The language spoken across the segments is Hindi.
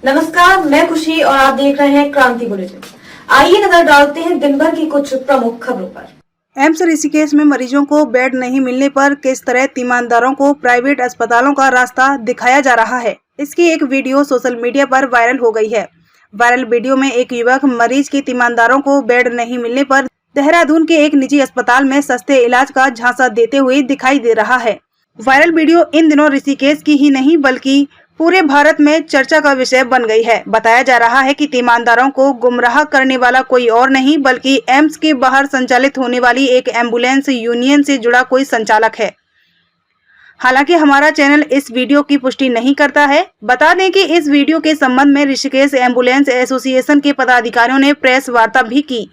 नमस्कार, मैं खुशी और आप देख रहे हैं क्रांति बुलेटिन। आइए नजर डालते हैं दिन भर की कुछ प्रमुख खबरों पर। एम्स ऋषिकेश में मरीजों को बेड नहीं मिलने पर किस तरह तीमानदारों को प्राइवेट अस्पतालों का रास्ता दिखाया जा रहा है, इसकी एक वीडियो सोशल मीडिया पर वायरल हो गई है। वायरल वीडियो में एक युवक मरीज के तीमानदारों को बेड नहीं मिलने पर देहरादून के एक निजी अस्पताल में सस्ते इलाज का झांसा देते हुए दिखाई दे रहा है। वायरल वीडियो इन दिनों ऋषिकेश की ही नहीं बल्कि पूरे भारत में चर्चा का विषय बन गई है। बताया जा रहा है कि तीमानदारों को गुमराह करने वाला कोई और नहीं बल्कि एम्स के बाहर संचालित होने वाली एक एम्बुलेंस यूनियन से जुड़ा कोई संचालक है। हालांकि हमारा चैनल इस वीडियो की पुष्टि नहीं करता है। बता दें कि इस वीडियो के संबंध में ऋषिकेश एम्बुलेंस एसोसिएशन के पदाधिकारियों ने प्रेस वार्ता भी की।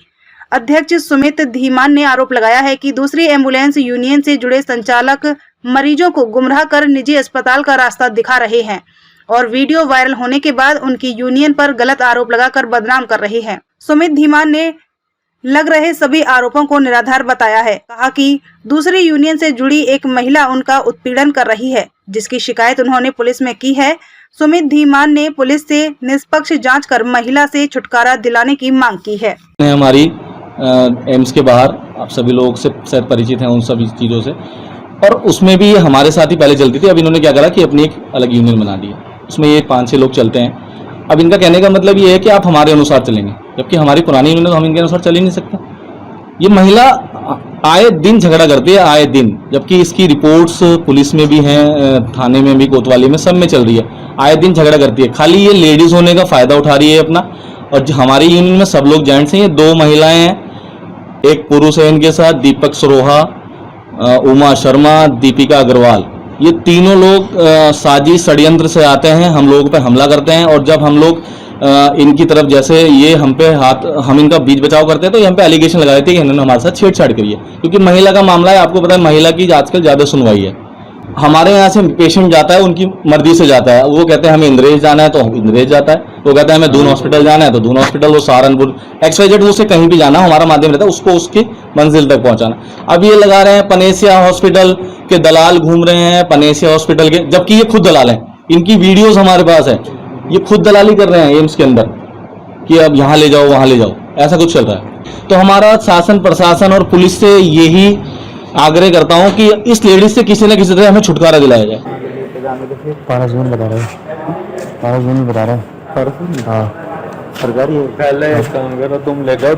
अध्यक्ष सुमित धीमान ने आरोप लगाया है कि दूसरी एम्बुलेंस यूनियन से जुड़े संचालक मरीजों को गुमराह कर निजी अस्पताल का रास्ता दिखा रहे हैं और वीडियो वायरल होने के बाद उनकी यूनियन पर गलत आरोप लगाकर बदनाम कर रहे हैं। सुमित धीमान ने लग रहे सभी आरोपों को निराधार बताया है। कहा कि दूसरी यूनियन से जुड़ी एक महिला उनका उत्पीड़न कर रही है, जिसकी शिकायत उन्होंने पुलिस में की है। सुमित धीमान ने पुलिस से निष्पक्ष जांच कर महिला से छुटकारा दिलाने की मांग की है। हमारी एम्स के बाहर आप सभी लोग से शायद परिचित हैं उन सभी चीज़ों से, और उसमें भी हमारे साथ ही पहले चलती थी। अब इन्होंने क्या करा कि अपनी एक अलग यूनियन बना दी है, उसमें ये 5-6 लोग चलते हैं। अब इनका कहने का मतलब ये है कि आप हमारे अनुसार चलेंगे, जबकि हमारी पुरानी यूनियन तो हम इनके अनुसार चल ही नहीं सकते। ये महिला आए दिन झगड़ा करती है, आए दिन, जबकि इसकी रिपोर्ट्स पुलिस में भी हैं, थाने में भी, कोतवाली में, सब में चल रही है। आए दिन झगड़ा करती है, खाली ये लेडीज़ होने का फ़ायदा उठा रही है अपना। और हमारी यूनियन में सब लोग जेंट्स हैं, ये 2 महिलाएँ हैं, एक पुरुष है इनके साथ, दीपक सरोहा, उमा शर्मा, दीपिका अग्रवाल। ये तीनों लोग साजिश षड्यंत्र से आते हैं, हम लोगों पे हमला करते हैं। और जब हम लोग इनकी तरफ जैसे ये हम पे हम इनका बीच बचाव करते हैं तो ये हम पे एलिगेशन लगा देते हैं कि इन्होंने हमारे साथ छेड़छाड़ करी है, क्योंकि महिला का मामला है। आपको पता है महिला की आजकल ज़्यादा सुनवाई है। हमारे यहाँ से पेशेंट जाता है उनकी मर्जी से जाता है, वो कहते हैं हमें इंद्रेश जाना है तो इंद्रेश जाता है, वो कहता है हमें दून हॉस्पिटल जाना है तो दून हॉस्पिटल, वो सहारनपुर XYZ, उसे कहीं भी जाना, हमारा माध्यम रहता है उसको उसकी मंजिल तक पहुंचाना। अब ये लगा रहे हैं पनेसिया हॉस्पिटल के दलाल घूम रहे हैं, पनेसिया हॉस्पिटल के, जबकि ये खुद दलाल हैं। इनकी वीडियोज हमारे पास है, ये खुद दलाली कर रहे हैं एम्स के अंदर कि अब यहाँ ले जाओ वहाँ ले जाओ, ऐसा कुछ चल रहा है। तो हमारा शासन प्रशासन और पुलिस से यही आग्रह करता हूँ कि इस लेडीज से किसी न किसी तरह हमें छुटकारा दिलाया जाए। 12 जून बता रहे हैं, 12 जून बता रहे हैं। हाँ सरकारी है। पहले एक काम करो, तुम ले जाओ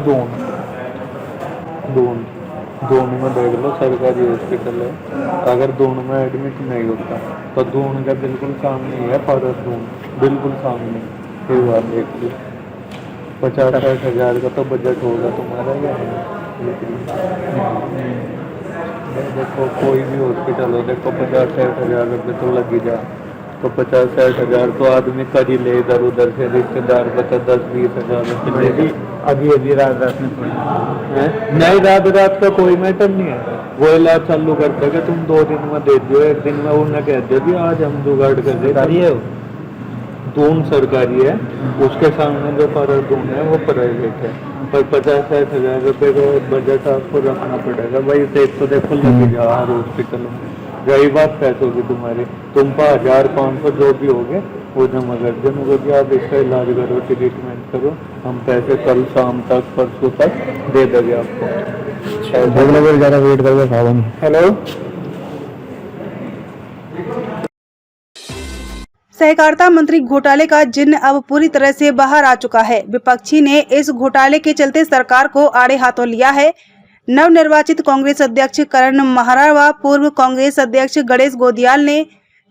दून में देख लो, सरकारी हॉस्पिटल है। अगर दून में एडमिट नहीं होता तो दून का बिल्कुल सामने है, फॉरेस्ट दून बिल्कुल सामने। कोई बात देख लो, 50-60 हज़ार का तो बजट होगा तुम्हारा। या देखो कोई भी हॉस्पिटल हो, देखो 50-60 हज़ार रुपये तो लग ही जा, तो 50-60 हज़ार तो आदमी कर ही ले इधर उधर से, रिश्तेदार बता 10-20 हज़ार रुपये। अभी रात में नहीं, रात का कोई मैटर नहीं है। वो इलाज चालू कर देगा, तुम 2 दिन में दे दो, 1 दिन में उन्हें कह दे भी आज हम जुगाड़ कर दे। दून सरकारी है, उसके सामने जो पर दून है वो प्राइवेट है। पर 50-60 हज़ार रुपये का बजट आपको रखना पड़ेगा भाई। तो देखो लगे जा हर हॉस्पिटल में। रही बात पैसों की तुम्हारी, तुम पर 1000-500 जो भी हो गए वो जमा कर दे, मुझे भी आप इसका इलाज करो, ट्रीटमेंट करो, हम पैसे कल शाम तक परसों तक दे देंगे आपको। ज़्यादा वेट करके खाओ। हेलो, सहकारिता मंत्री घोटाले का जिन्न अब पूरी तरह से बाहर आ चुका है। विपक्षी ने इस घोटाले के चलते सरकार को आड़े हाथों लिया है। नवनिर्वाचित कांग्रेस अध्यक्ष करण महारा व पूर्व कांग्रेस अध्यक्ष गणेश गोदियाल ने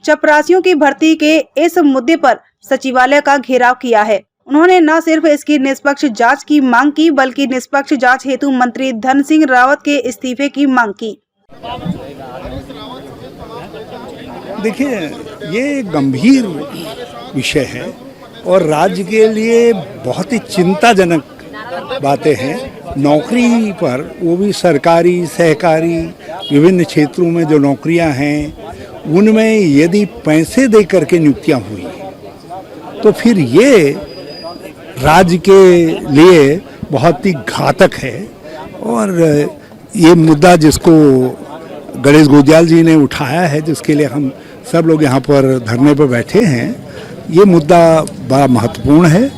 चपरासियों की भर्ती के इस मुद्दे पर सचिवालय का घेराव किया है। उन्होंने न सिर्फ इसकी निष्पक्ष जांच की मांग की बल्कि निष्पक्ष जांच हेतु मंत्री धन सिंह रावत के इस्तीफे की मांग की। देखिए, ये गंभीर विषय है और राज्य के लिए बहुत ही चिंताजनक बातें हैं। नौकरी पर, वो भी सरकारी, सहकारी, विभिन्न क्षेत्रों में जो नौकरियां हैं उनमें यदि पैसे दे करके नियुक्तियां हुई तो फिर ये राज्य के लिए बहुत ही घातक है। और ये मुद्दा जिसको गणेश गोदियाल जी ने उठाया है, जिसके लिए हम सब लोग यहाँ पर धरने पर बैठे हैं, ये मुद्दा बड़ा महत्वपूर्ण है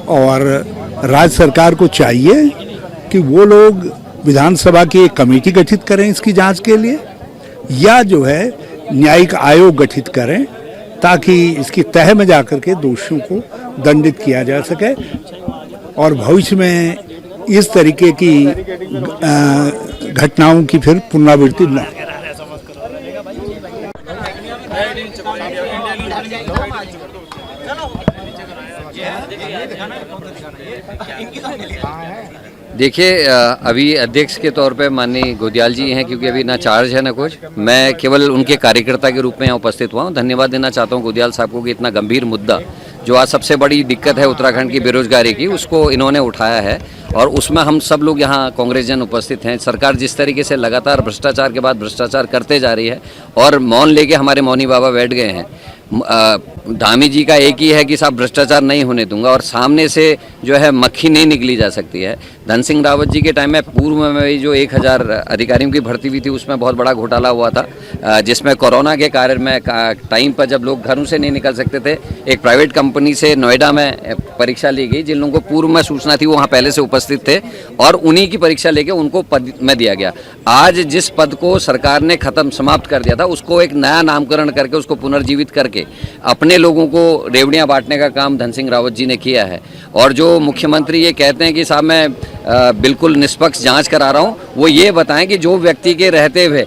और राज्य सरकार को चाहिए कि वो लोग विधानसभा की एक कमेटी गठित करें इसकी जांच के लिए, या जो है न्यायिक आयोग गठित करें ताकि इसकी तह में जाकर के दोषियों को दंडित किया जा सके और भविष्य में इस तरीके की घटनाओं की फिर पुनरावृत्ति न हो। देखिए, अभी अध्यक्ष के तौर पे माननीय गोदियाल जी हैं, क्योंकि अभी ना चार्ज है ना कुछ। मैं केवल उनके कार्यकर्ता के रूप में यहाँ उपस्थित हुआ हूँ। धन्यवाद देना चाहता हूँ गोदियाल साहब को कि इतना गंभीर मुद्दा जो आज सबसे बड़ी दिक्कत है उत्तराखंड की बेरोजगारी की, उसको इन्होंने उठाया है और उसमें हम सब लोग यहाँ कांग्रेस जन उपस्थित हैं। सरकार जिस तरीके से लगातार भ्रष्टाचार के बाद भ्रष्टाचार करते जा रही है और मौन लेके हमारे मौनी बाबा बैठ गए हैं। धामी जी का एक ही है कि साहब भ्रष्टाचार नहीं होने दूंगा, और सामने से जो है मक्खी नहीं निकली जा सकती है। धन सिंह रावत जी के टाइम में पूर्व में जो 1000 अधिकारियों की भर्ती हुई थी उसमें बहुत बड़ा घोटाला हुआ था, जिसमें कोरोना के कारण में टाइम पर जब लोग घरों से नहीं निकल सकते थे, एक प्राइवेट कंपनी से नोएडा में परीक्षा ली गई। जिन लोगों को पूर्व में सूचना थी वो वहाँ पहले से उपस्थित थे और उन्हीं की परीक्षा लेके उनको पद में दिया गया। आज जिस पद को सरकार ने खत्म समाप्त कर दिया था उसको एक नया नामकरण करके उसको पुनर्जीवित करके अपने लोगों को रेवड़ियां बांटने का काम धन सिंह रावत जी ने किया है। और जो मुख्यमंत्री ये कहते हैं कि साहब मैं बिल्कुल निष्पक्ष जांच करा रहा हूं, वो ये बताएं कि जो व्यक्ति के रहते हुए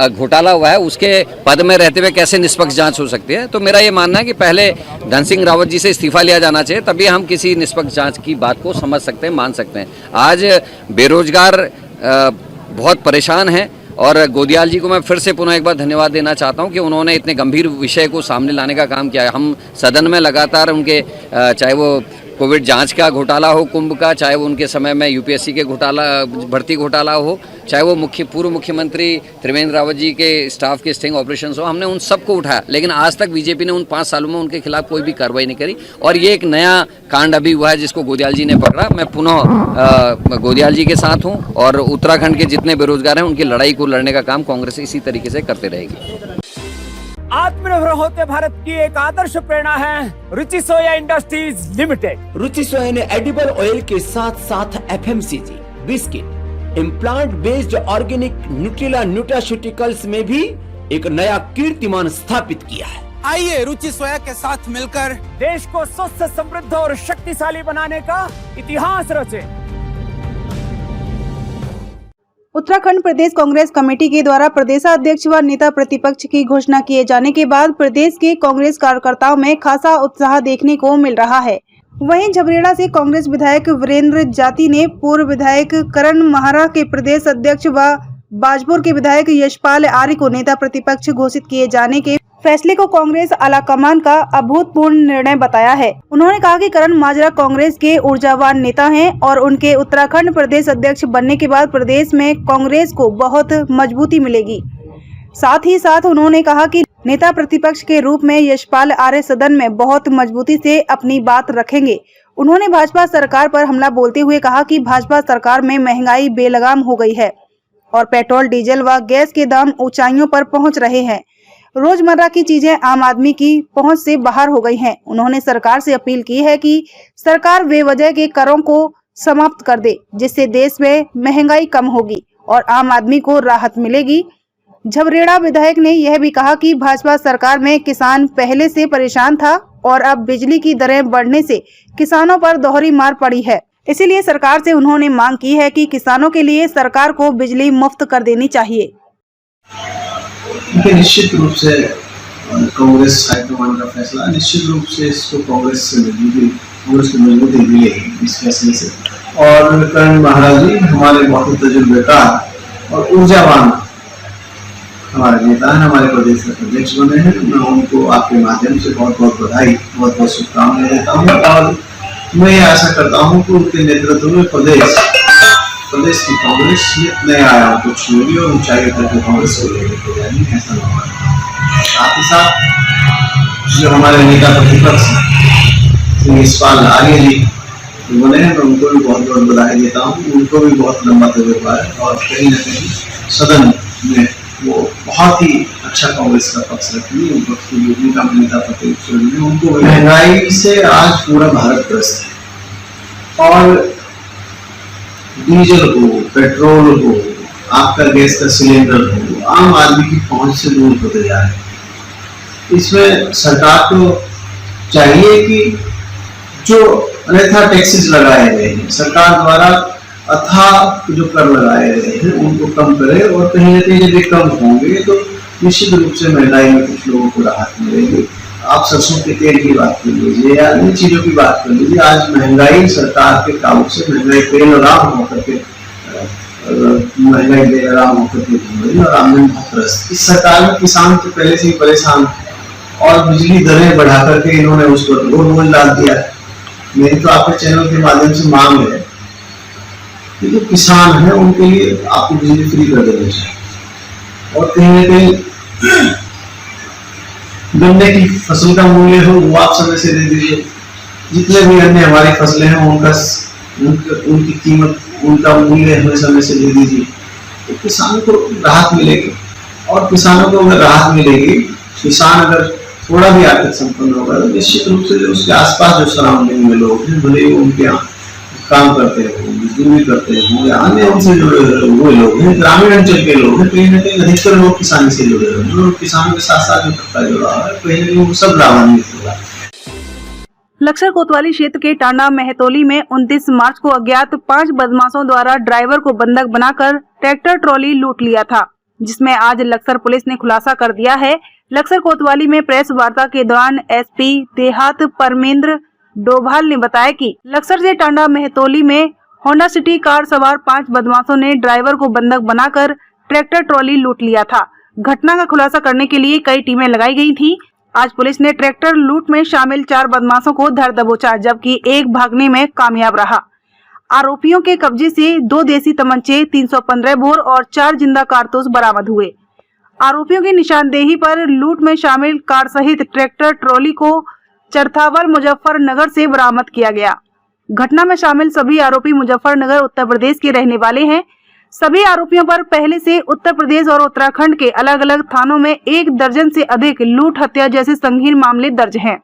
घोटाला हुआ है उसके पद में रहते हुए कैसे निष्पक्ष जांच हो सकती है। तो मेरा ये मानना है कि पहले धन सिंह रावत जी से इस्तीफा लिया जाना चाहिए, तभी हम किसी निष्पक्ष जांच की बात को समझ सकते हैं, मान सकते हैं। आज बेरोजगार बहुत परेशान हैं और गोदियाल जी को मैं फिर से पुनः एक बार धन्यवाद देना चाहता हूं कि उन्होंने इतने गंभीर विषय को सामने लाने का काम किया है। हम सदन में लगातार उनके चाहे वो कोविड जांच का घोटाला हो कुंभ का, चाहे वो उनके समय में यूपीएससी के घोटाला भर्ती घोटाला हो, चाहे वो पूर्व मुख्यमंत्री त्रिवेंद्र रावत जी के स्टाफ के स्टिंग ऑपरेशन हो, हमने उन सबको उठाया। लेकिन आज तक बीजेपी ने उन 5 सालों में उनके खिलाफ कोई भी कार्रवाई नहीं करी और ये एक नया कांड अभी हुआ है जिसको गोदियाल जी ने पकड़ा। मैं पुनः गोदियाल जी के साथ हूँ और उत्तराखंड के जितने बेरोजगार हैं उनकी लड़ाई को लड़ने का काम कांग्रेस इसी तरीके से करते रहेगी। आत्मनिर्भर होते भारत की एक आदर्श प्रेरणा है रुचि सोया इंडस्ट्रीज लिमिटेड। रुचि सोया ने एडिबल ऑयल के साथ साथ FMCG, biscuit, implant based organic Nutrela nutraceuticals में भी एक नया कीर्तिमान स्थापित किया है। आइए रुचि सोया के साथ मिलकर देश को स्वस्थ, समृद्ध और शक्तिशाली बनाने का इतिहास रचे। उत्तराखंड प्रदेश कांग्रेस कमेटी के द्वारा प्रदेशाध्यक्ष व नेता प्रतिपक्ष की घोषणा किए जाने के बाद प्रदेश के कांग्रेस कार्यकर्ताओं में खासा उत्साह देखने को मिल रहा है। वहीं झबरेड़ा से कांग्रेस विधायक वीरेंद्र जाति ने पूर्व विधायक करण महारा के प्रदेश अध्यक्ष व बाजपुर के विधायक यशपाल आर्य को नेता प्रतिपक्ष घोषित किए जाने के फैसले को कांग्रेस आलाकमान का अभूतपूर्व निर्णय बताया है। उन्होंने कहा कि करण माजरा कांग्रेस के ऊर्जावान नेता हैं और उनके उत्तराखंड प्रदेश अध्यक्ष बनने के बाद प्रदेश में कांग्रेस को बहुत मजबूती मिलेगी। साथ ही साथ उन्होंने कहा कि नेता प्रतिपक्ष के रूप में यशपाल आर्य सदन में बहुत मजबूती से अपनी बात रखेंगे। उन्होंने भाजपा सरकार पर हमला बोलते हुए कहा कि भाजपा सरकार में महंगाई बेलगाम हो गई है और पेट्रोल, डीजल व गैस के दाम ऊंचाइयों पर पहुंच रहे हैं। रोजमर्रा की चीजें आम आदमी की पहुंच से बाहर हो गई हैं। उन्होंने सरकार से अपील की है कि सरकार बेवजह के करों को समाप्त कर दे, जिससे देश में महंगाई कम होगी और आम आदमी को राहत मिलेगी। झबरेड़ा विधायक ने यह भी कहा कि भाजपा सरकार में किसान पहले से परेशान था और अब बिजली की दरें बढ़ने से किसानों पर दोहरी मार पड़ी है। इसीलिए सरकार से उन्होंने मांग की है कि किसानों के लिए सरकार को बिजली मुफ्त कर देनी चाहिए। निश्चित रूप से कांग्रेस हाईकमान का फैसला, निश्चित रूप से इसको कांग्रेस की मजबूती मिलेगी इस फैसले से। और करण महाराज जी हमारे बहुत तजुर्बेकार और ऊर्जावान हमारे नेता हैं, हमारे प्रदेश के अध्यक्ष बने हैं। मैं उनको आपके माध्यम से बहुत बहुत बधाई, बहुत बहुत शुभकामनाएं देता हूँ और मैं ये आशा करता हूँ कि उनके नेतृत्व में प्रदेश की कांग्रेस नए आयाम को छूएगी और ऊंचाई तक कांग्रेस को लेकर जाएगी, ऐसा होगा। साथ ही साथ जो हमारे नेता प्रतिपक्ष श्री यशपाल आर्य जी बने हैं, मैं उनको भी बहुत बहुत बधाई देता हूँ। उनको भी बहुत लंबा तजुर्बा है और कहीं न कहीं सदन में वो बहुत ही अच्छा कांग्रेस का पक्ष रखी। उन वक्त की योगी का नेता पटेल सोरेन, उनको महंगाई से आज पूरा भारत ग्रस्त है और डीजल हो, पेट्रोल हो, आपका गैस का सिलेंडर हो, आम आदमी की पहुंच से दूर होते जा रहे हैं। इसमें सरकार को चाहिए कि जो अन्यथा टैक्सेस लगाए गए हैं सरकार द्वारा, अथाह जो कर लगाए गए हैं उनको कम करे और कहीं न कहीं यदि कम होंगे तो निश्चित रूप से महंगाई में कुछ लोगों को राहत मिलेगी। आप सरसों के तेल की बात कर लीजिए या अन्य चीजों की बात कर लीजिए, आज महंगाई सरकार के काबू से महंगाई बेलगाम होकर के घूम रही है और आमदनी बहुत त्रस्त। इस सरकार में किसान तो पहले से ही परेशान है और बिजली दरें बढ़ा करके इन्होंने उस पर और बोझ डाल दिया। मेरी तो आपके चैनल के माध्यम से मांग है कि जो किसान है उनके लिए आपको बिजली फ्री कर देनी चाहिए और कहीं न कहीं गन्ने की फसल का मूल्य हो वो आप समय से दे दीजिए। जितने भी अन्य हमारी फसलें हैं उनकी कीमत, उनका मूल्य हमें समय से दे दीजिए तो किसान को राहत मिलेगी। और किसानों को अगर राहत मिलेगी, किसान अगर थोड़ा भी आर्थिक संपन्न होगा तो निश्चित रूप से जो उसके आसपास जो सराउंडिंग में लोग हैं, भले ही उनके यहाँ काम करते हो, मजदूरी करते हो या अन्य उनसे जुड़े हुए लोग हैं, ग्रामीण अंचल के लोग हैं, कहीं न कहीं अधिकतर लोग किसानी से जुड़े हुए हैं और किसानों के साथ साथ जो तबका जुड़ा है कहीं न कहीं वो सब लाभान्वित होगा। लक्सर कोतवाली क्षेत्र के टांडा महतौली में 29 मार्च को अज्ञात 5 बदमाशों द्वारा ड्राइवर को बंधक बनाकर ट्रैक्टर ट्रॉली लूट लिया था, जिसमें आज लक्सर पुलिस ने खुलासा कर दिया है। लक्सर कोतवाली में प्रेस वार्ता के दौरान एसपी देहात परमेंद्र डोभाल ने बताया कि लक्सर से टांडा महतौली में होंडा सिटी कार सवार 5 बदमाशों ने ड्राइवर को बंधक बनाकर ट्रैक्टर ट्रॉली लूट लिया था। घटना का खुलासा करने के लिए कई टीमें लगाई गई थी। आज पुलिस ने ट्रैक्टर लूट में शामिल 4 बदमाशों को धर दबोचा, जबकि एक भागने में कामयाब रहा। आरोपियों के कब्जे से 2 देसी तमंचे, 315 बोर और 4 जिंदा कारतूस बरामद हुए। आरोपियों की निशानदेही पर लूट में शामिल कार सहित ट्रैक्टर ट्रॉली को चरथावल मुजफ्फरनगर से बरामद किया गया। घटना में शामिल सभी आरोपी मुजफ्फरनगर उत्तर प्रदेश के रहने वाले हैं। सभी आरोपियों पर पहले से उत्तर प्रदेश और उत्तराखंड के अलग अलग थानों में 1 दर्जन से अधिक लूट, हत्या जैसे संगीन मामले दर्ज हैं।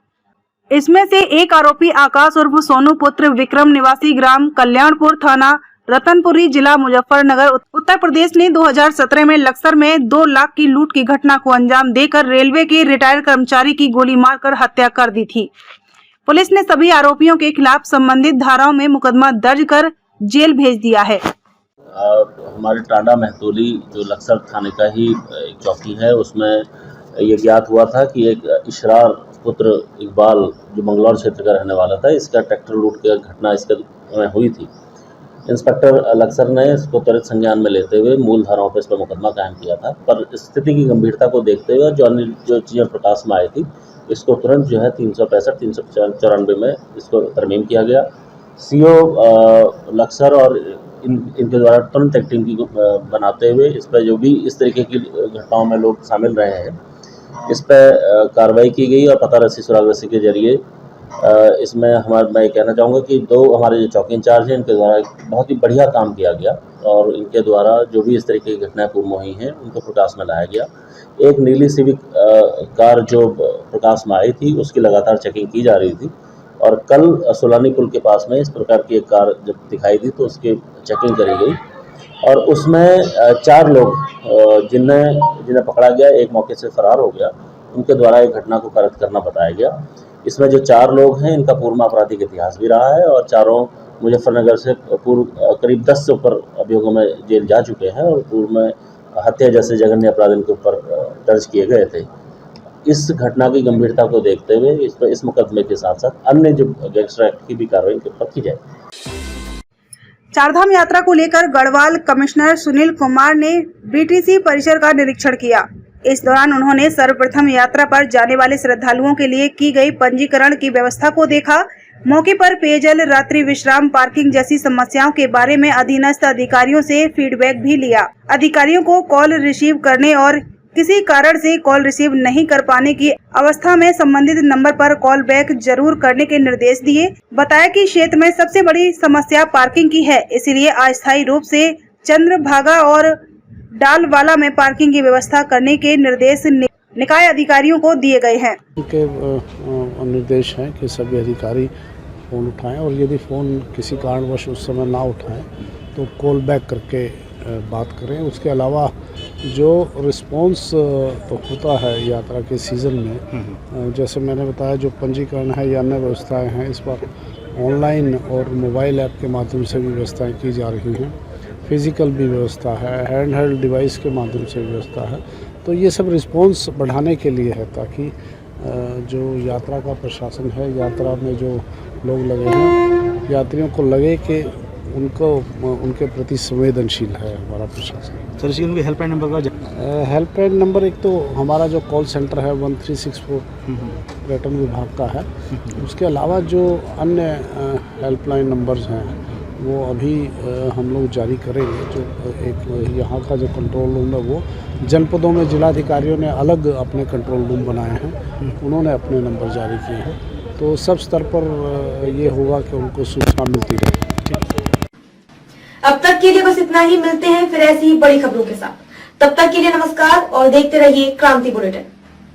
इसमें से एक आरोपी आकाश उर्फ सोनू पुत्र विक्रम निवासी ग्राम कल्याणपुर, थाना रतनपुरी, जिला मुजफ्फरनगर, उत्तर प्रदेश ने 2017 में लक्सर में 2 लाख की लूट की घटना को अंजाम देकर रेलवे के रिटायर्ड कर्मचारी की गोली मारकर हत्या कर दी थी। पुलिस ने सभी आरोपियों के खिलाफ संबंधित धाराओं में मुकदमा दर्ज कर जेल भेज दिया है। हमारे टांडा महतौली जो लक्सर थाने का ही एक चौकी है, उसमें ये ज्ञात हुआ था कि एक इशरार पुत्र इकबाल जो मंगलौर क्षेत्र का रहने वाला था, इसका ट्रैक्टर लूट की घटना इसके हुई थी। इंस्पेक्टर लक्सर ने इसको त्वरित संज्ञान में लेते हुए मूल धाराओं पर इस पर मुकदमा कायम किया था, पर स्थिति की गंभीरता को देखते हुए जो चीज़ें प्रकाश में आई थी, इसको तुरंत जो है 365, 394 में इसको तरमीम किया गया। सीओ लक्सर और इनके द्वारा तुरंत एक टीम की बनाते हुए इस पर जो भी इस तरीके की घटनाओं में लोग शामिल रहे हैं, इस पर कार्रवाई की गई और पता रस्सी सुराग रस्सी के जरिए इसमें मैं ये कहना चाहूँगा कि 2 हमारे जो चौकी इंचार्ज हैं, इनके द्वारा बहुत ही बढ़िया काम किया गया और इनके द्वारा जो भी इस तरीके की घटनाएं पूर्ण हुई हैं उनको प्रकाश में लाया गया। एक नीली सिविक कार जो प्रकाश में आई थी, उसकी लगातार चेकिंग की जा रही थी और कल सोलानी पुल के पास में इस प्रकार की एक कार जब दिखाई दी तो उसकी चेकिंग करी गई और उसमें 4 लोग जिन्हें पकड़ा गया, एक मौके से फरार हो गया, उनके द्वारा एक घटना को कारित करना बताया गया। इसमें जो 4 लोग हैं, इनका पूर्व में आपराधिक इतिहास भी रहा है और चारों मुजफ्फरनगर से पूर्व करीब 10 से ऊपर अभियोगों में जेल जा चुके हैं और पूर्व में हत्या जैसे जघन्य अपराध इनके ऊपर दर्ज किए गए थे। इस घटना की गंभीरता को देखते हुए इस मुकदमे के साथ साथ अन्य जो गैंगस्टर एक्ट की भी कार्रवाई इनके ऊपर की जाए। चारधाम यात्रा को लेकर गढ़वाल कमिश्नर सुनील कुमार ने बीटीसी परिसर का निरीक्षण किया। इस दौरान उन्होंने सर्वप्रथम यात्रा पर जाने वाले श्रद्धालुओं के लिए की गई पंजीकरण की व्यवस्था को देखा। मौके पर पेयजल, रात्रि विश्राम, पार्किंग जैसी समस्याओं के बारे में अधीनस्थ अधिकारियों से फीडबैक भी लिया। अधिकारियों को कॉल रिसीव करने और किसी कारण से कॉल रिसीव नहीं कर पाने की अवस्था में संबंधित नंबर पर कॉल बैक जरूर करने के निर्देश दिए। बताया कि क्षेत्र में सबसे बड़ी समस्या पार्किंग की है, इसलिए अस्थायी रूप से चंद्रभागा और डालवाला में पार्किंग की व्यवस्था करने के निर्देश निकाय अधिकारियों को दिए गए हैं। उनके निर्देश हैं कि सभी अधिकारी फ़ोन उठाएं और यदि फ़ोन किसी कारणवश उस समय ना उठाएं तो कॉल बैक करके बात करें। उसके अलावा जो रिस्पॉन्स होता है यात्रा के सीज़न में, जैसे मैंने बताया, जो पंजीकरण है या अन्य व्यवस्थाएँ हैं, इस पर ऑनलाइन और मोबाइल ऐप के माध्यम से भी व्यवस्थाएँ की जा रही हैं। फिज़िकल भी व्यवस्था है, हैंड हेल्ड डिवाइस के माध्यम से व्यवस्था है। तो ये सब रिस्पॉन्स बढ़ाने के लिए है ताकि जो यात्रा का प्रशासन है, यात्रा में जो लोग लगे हैं, यात्रियों को लगे कि उनके प्रति संवेदनशील है हमारा प्रशासन। सर, इसकी हेल्पलाइन नंबर का हेल्पलाइन नंबर एक तो हमारा जो कॉल सेंटर है 1364 पर्यटन विभाग का है। उसके अलावा जो अन्य हेल्पलाइन नंबर्स हैं वो अभी हम लोग जारी करेंगे। जो एक यहाँ का जो कंट्रोल रूम है वो जनपदों में जिलाधिकारियों ने अलग अपने कंट्रोल रूम बनाए हैं, उन्होंने अपने नंबर जारी किए हैं। तो सब स्तर पर ये होगा कि उनको सूचना मिलती रहे। अब तक के लिए बस इतना ही। मिलते हैं फिर ऐसी ही बड़ी खबरों के साथ। तब तक के लिए नमस्कार और देखते रहिए क्रांति बुलेटिन।